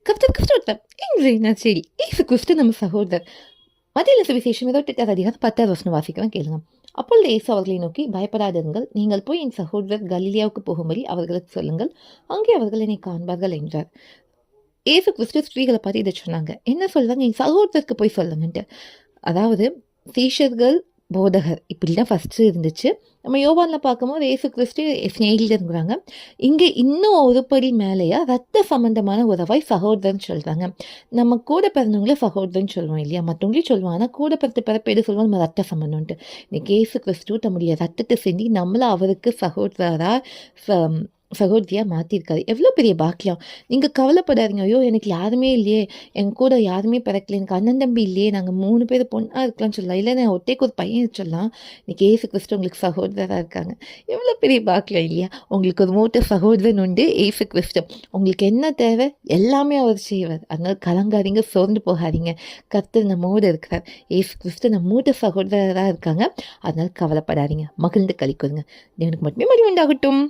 കർത്തൃ ഇൻഗ്രീന ശരി യേശു ക്രിസ്തു நம்ம சகோதரர். மத்தியில சுவிசேஷம் 28 வாசிக்கிறேன் கேளுங்க. அப்பொழுது இயேசு அவர்களை நோக்கி, பயப்படாதிருங்கள், நீங்கள் போய் என் சகோதரர் கலிலியாவுக்கு போகும்படி அவர்களுக்கு சொல்லுங்கள், அங்கே அவர்கள் என்னை காண்பார்கள் என்றார். இயேசு கிறிஸ்து ஸ்திரீகளை பார்த்து இதை சொன்னாங்க. என்ன சொல்றாங்க? என் சகோதரருக்கு போய் சொல்லுங்கன்ட்டு. அதாவது சீஷர்கள் போதகர் இப்படிலாம் ஃபஸ்ட்டு இருந்துச்சு. நம்ம யோவானில் பார்க்கும்போது இயேசு கிறிஸ்து ஸ்நேகிதருங்கிறாங்க. இங்கே இன்னும் ஒரு படி மேலேயா ரத்த சம்பந்தமான உறவாய் சகோதரன் சொல்கிறாங்க. நம்ம கூட பிறந்தவங்களே சகோதரன் சொல்லுவோம் இல்லையா? மற்றவங்களே சொல்லுவோம். ஆனால் கூட பிறந்த பிறப்பேடு சொல்லுவோம் நம்ம ரத்த சம்பந்தம்ன்ட்டு. இன்னைக்கு இயேசு கிறிஸ்து தம்முடைய ரத்தத்தை செஞ்சு நம்மளை அவருக்கு சகோதரியாக மாற்றிருக்காரு. எவ்வளோ பெரிய பாக்கியம். நீங்கள் கவலைப்படாதீங்க, ஐயோ எனக்கு யாருமே இல்லையே, என் கூட யாருமே பிறக்கல, எனக்கு அண்ணன் தம்பி இல்லையே, நாங்கள் 3 பேர் பொண்ணாக இருக்கலாம்னு சொல்லலாம், இல்லை நான் ஒட்டைக்கு ஒரு பையன் சொல்லலாம். இன்னைக்கு ஏசு கிறிஸ்து உங்களுக்கு சகோதரராக இருக்காங்க. எவ்வளோ பெரிய பாக்கியம் இல்லையா? உங்களுக்கு ஒரு மூத்த சகோதரன் உண்டு, ஏசு கிறிஸ்து. உங்களுக்கு என்ன தேவை எல்லாமே அவர் செய்வார். அதனால கலங்காதீங்க, சோர்ந்து போகாதீங்க. கர்த்தர் நம்மோடு இருக்கிறார். ஏசு கிறிஸ்து நம்ம மூத்த சகோதரராக இருக்காங்க. அதனால கவலைப்படாதீங்க, மகிழ்ந்து களி கொடுங்க. தேவனுக்கு மட்டுமே மகிழ்ச்சி உண்டாகட்டும்.